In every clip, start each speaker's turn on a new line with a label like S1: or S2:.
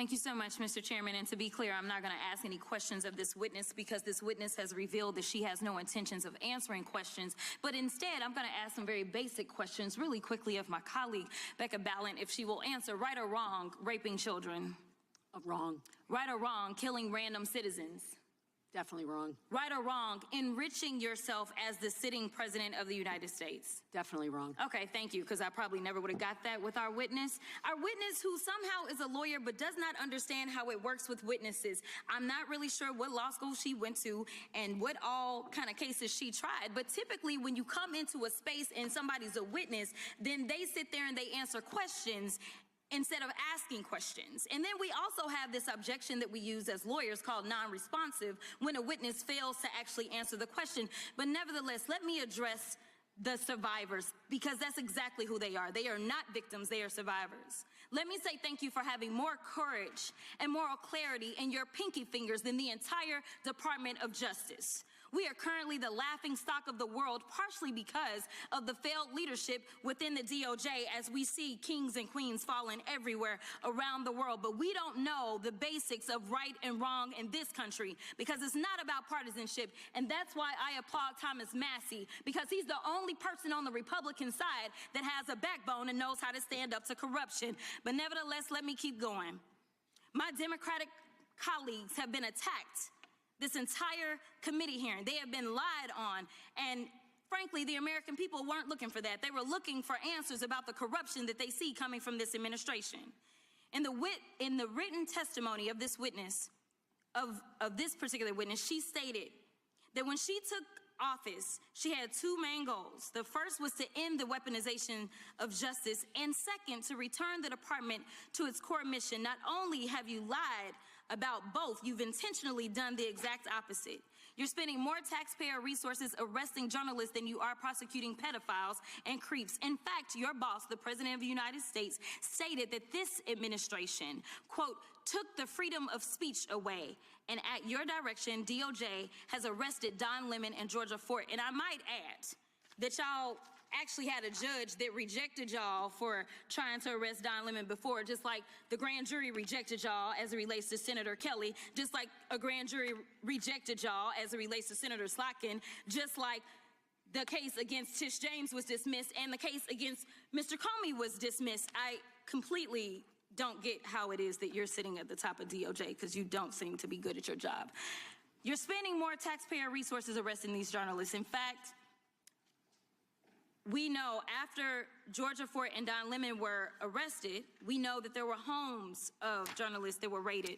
S1: Thank you so much, Mr. Chairman. And to be clear, I'm not going to ask any questions of this witness because this witness has revealed that she has no intentions of answering questions. But instead, I'm going to ask some very basic questions really quickly of my colleague, Becca Balint, if she will answer right or wrong, raping children.
S2: Wrong.
S1: Right or wrong, killing random citizens.
S2: Definitely wrong.
S1: Right or wrong, enriching yourself as the sitting president of the United States.
S2: Definitely wrong.
S1: Okay, thank you, because I probably never would have got that with our witness. Our witness who somehow is a lawyer but does not understand how it works with witnesses. I'm not really sure what law school she went to and what all kind of cases she tried, but typically when you come into a space and somebody's a witness, then they sit there and they answer questions instead of asking questions. And then we also have this objection that we use as lawyers called non-responsive when a witness fails to actually answer the question. But nevertheless, let me address the survivors, because that's exactly who they are. They are not victims, they are survivors. Let me say thank you for having more courage and moral clarity in your pinky fingers than the entire Department of Justice. We are currently the laughing stock of the world, partially because of the failed leadership within the DOJ, as we see kings and queens falling everywhere around the world. But we don't know the basics of right and wrong in this country, because it's not about partisanship. And that's why I applaud Thomas Massie, because he's the only person on the Republican side that has a backbone and knows how to stand up to corruption. But nevertheless, let me keep going. My Democratic colleagues have been attacked this entire committee hearing. They have been lied on, and frankly, the American people weren't looking for that. They were looking for answers about the corruption that they see coming from this administration. In the written testimony of this witness, of this particular witness, she stated that when she took office, she had two main goals. The first was to end the weaponization of justice, and second, to return the department to its core mission. Not only have you lied about both, you've intentionally done the exact opposite. You're spending more taxpayer resources arresting journalists than you are prosecuting pedophiles and creeps. In fact, your boss, the President of the United States, stated that this administration, quote, took the freedom of speech away. And at your direction, DOJ has arrested Don Lemon and Georgia Fort. And I might add that y'all actually had a judge that rejected y'all for trying to arrest Don Lemon before, just like the grand jury rejected y'all as it relates to Senator Kelly, just like a grand jury rejected y'all as it relates to Senator Slotkin, just like the case against Tish James was dismissed and the case against Mr. Comey was dismissed. I completely don't get how it is that you're sitting at the top of DOJ, because you don't seem to be good at your job. You're spending more taxpayer resources arresting these journalists. In fact, we know after Georgia Fort and Don Lemon were arrested, we know that there were homes of journalists that were raided.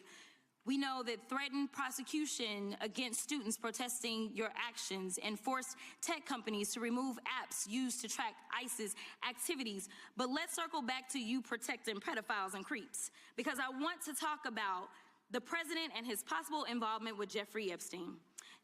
S1: We know that threatened prosecution against students protesting your actions and forced tech companies to remove apps used to track ISIS activities. But let's circle back to you protecting pedophiles and creeps, because I want to talk about the president and his possible involvement with Jeffrey Epstein.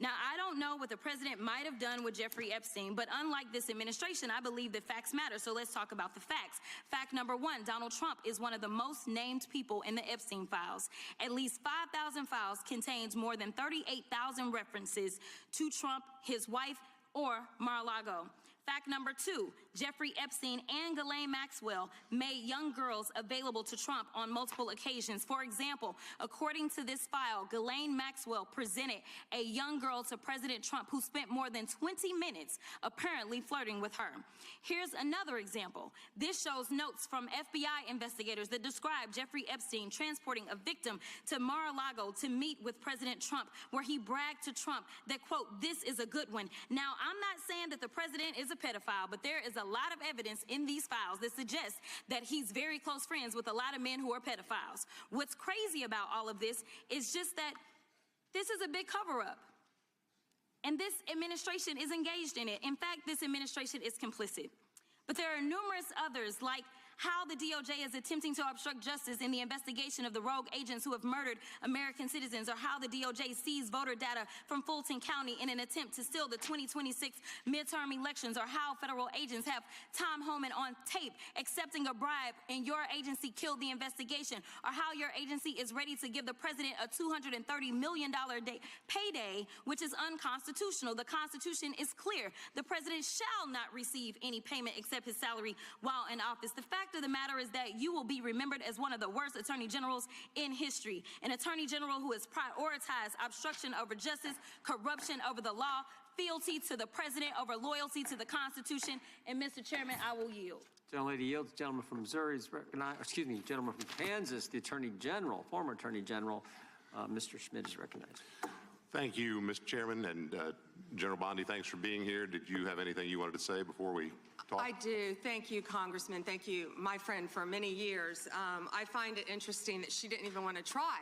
S1: Now, I don't know what the president might have done with Jeffrey Epstein, but unlike this administration, I believe that facts matter. So let's talk about the facts. Fact number one, Donald Trump is one of the most named people in the Epstein files. At least 5,000 files contains more than 38,000 references to Trump, his wife, or Mar-a-Lago. Fact number two, Jeffrey Epstein and Ghislaine Maxwell made young girls available to Trump on multiple occasions. For example, according to this file, Ghislaine Maxwell presented a young girl to President Trump who spent more than 20 minutes apparently flirting with her. Here's another example. This shows notes from FBI investigators that describe Jeffrey Epstein transporting a victim to Mar-a-Lago to meet with President Trump, where he bragged to Trump that, quote, this is a good one. Now, I'm not saying that the president is a pedophile, but there is a lot of evidence in these files that suggests that he's very close friends with a lot of men who are pedophiles. What's crazy about all of this is just that this is a big cover-up, and this administration is engaged in it. In fact, this administration is complicit. But there are numerous others, like how the DOJ is attempting to obstruct justice in the investigation of the rogue agents who have murdered American citizens, or how the DOJ seized voter data from Fulton County in an attempt to steal the 2026 midterm elections, or how federal agents have Tom Homan on tape accepting a bribe and your agency killed the investigation, or how your agency is ready to give the president a $230 million payday, which is unconstitutional. The Constitution is clear. The president shall not receive any payment except his salary while in office. The fact fact of the matter is that you will be remembered as one of the worst attorney generals in history. An attorney general who has prioritized obstruction over justice, corruption over the law, fealty to the president over loyalty to the Constitution. And Mr. Chairman, I will yield.
S3: Gentlelady yields. Gentleman from Missouri is recognized. Excuse me, gentleman from Kansas, the Attorney General, former Attorney General, Mr. Schmidt is recognized.
S4: Thank you, Mr. Chairman, and General Bondi, thanks for being here. Did you have anything you wanted to say before we talk?
S5: I do. Thank you, Congressman. Thank you, my friend, for many years. I find it interesting that she didn't even want to try,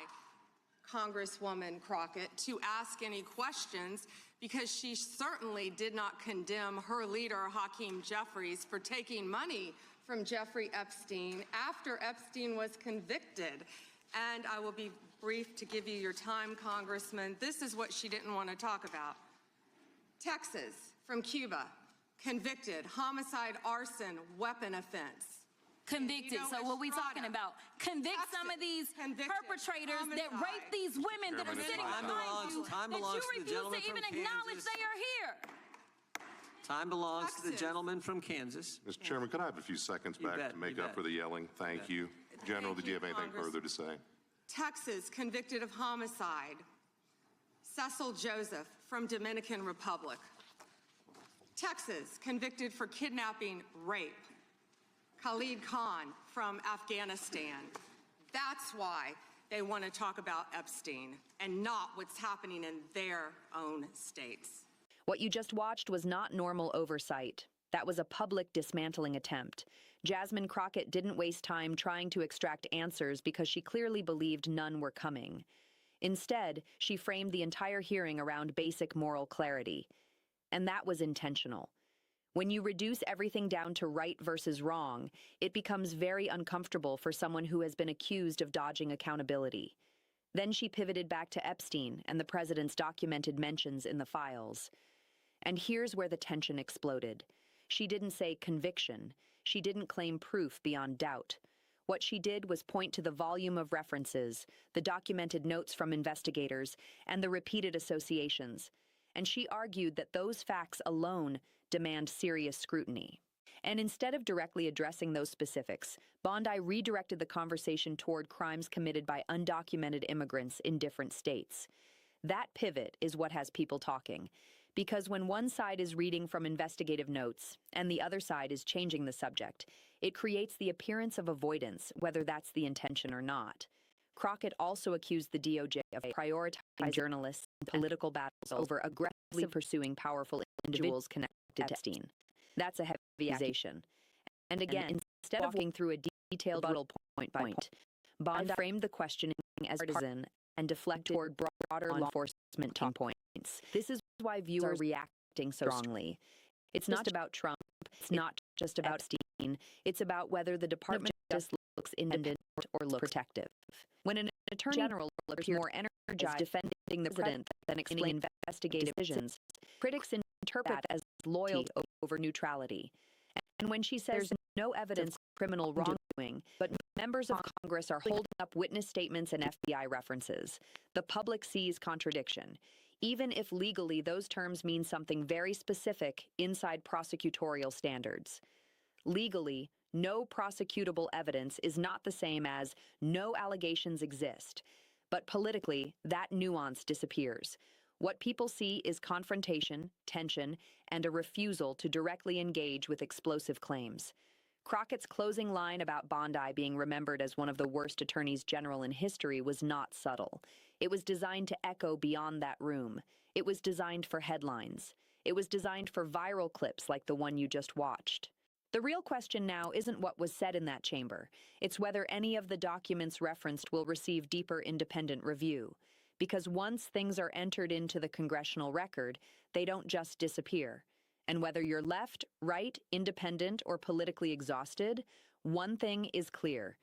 S5: Congresswoman Crockett, to ask any questions because she certainly did not condemn her leader, Hakeem Jeffries, for taking money from Jeffrey Epstein after Epstein was convicted. And I will be brief to give you your time, Congressman. This is what she didn't want to talk about. Texas, from Cuba, convicted, homicide, arson, weapon offense.
S1: Convicted.
S5: You know,
S1: So what we
S5: Estrada,
S1: talking about? Convict some of these
S5: convicted,
S1: perpetrators that
S5: homicide.
S1: rape these women that are
S4: Chairman,
S1: sitting
S4: time
S1: behind you
S3: time
S1: that
S3: belongs
S1: you
S3: to the
S1: refuse
S3: gentleman
S1: to even
S3: from
S1: acknowledge
S3: Kansas.
S1: they are here.
S3: Time belongs to the
S5: Texas.
S3: gentleman from Kansas.
S4: Mr. Chairman, could I have a few seconds
S3: You
S4: back
S3: bet,
S4: to make
S3: you
S4: up
S3: bet.
S4: for the yelling? Thank you. General,
S5: Thank
S4: did you have
S5: you,
S4: anything
S5: Congress.
S4: further to say?
S5: Texas, convicted of homicide. Cecil Joseph, from Dominican Republic. Texas, convicted for kidnapping, rape. Khalid Khan, from Afghanistan. That's why they want to talk about Epstein and not what's happening in their own states.
S6: What you just watched was not normal oversight. That was a public dismantling attempt. Jasmine Crockett didn't waste time trying to extract answers because she clearly believed none were coming. Instead, she framed the entire hearing around basic moral clarity. And that was intentional. When you reduce everything down to right versus wrong, it becomes very uncomfortable for someone who has been accused of dodging accountability. Then she pivoted back to Epstein and the president's documented mentions in the files. And here's where the tension exploded. She didn't say conviction. She didn't claim proof beyond doubt. What she did was point to the volume of references, the documented notes from investigators, and the repeated associations. And she argued that those facts alone demand serious scrutiny. And instead of directly addressing those specifics, Bondi redirected the conversation toward crimes committed by undocumented immigrants in different states. That pivot is what has people talking. Because when one side is reading from investigative notes and the other side is changing the subject, it creates the appearance of avoidance, whether that's the intention or not. Crockett also accused the DOJ of prioritizing journalists and political battles over aggressively pursuing powerful individuals connected to Epstein. That's a heavy accusation. And again, instead of walking through a detailed rebuttal point by point, Bondi framed the questioning as partisan and deflected toward broader law enforcement talking points. This is why viewers are reacting so strongly. It's not about Trump. It's not just about Epstein. It's about whether the Department of Justice looks independent or looks protective. When an attorney general appears more energized defending the president than explaining investigative decisions, critics interpret that as loyalty over neutrality. And when she says there's no evidence of criminal wrongdoing, but members of Congress are holding up witness statements and FBI references, the public sees contradiction, even if legally those terms mean something very specific inside prosecutorial standards. Legally, no prosecutable evidence is not the same as no allegations exist, but politically, that nuance disappears. What people see is confrontation, tension, and a refusal to directly engage with explosive claims. Crockett's closing line about Bondi being remembered as one of the worst attorneys general in history was not subtle. It was designed to echo beyond that room. It was designed for headlines. It was designed for viral clips like the one you just watched. The real question now isn't what was said in that chamber. It's whether any of the documents referenced will receive deeper independent review. Because once things are entered into the congressional record, they don't just disappear. And whether you're left, right, independent, or politically exhausted, one thing is clear.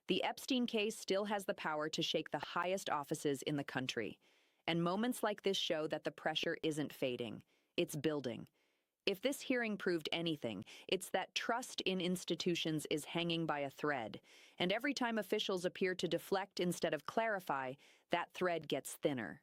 S6: The Epstein case still has the power to shake the highest offices in the country. And moments like this show that the pressure isn't fading. It's building. If this hearing proved anything, it's that trust in institutions is hanging by a thread. And every time officials appear to deflect instead of clarify, that thread gets thinner.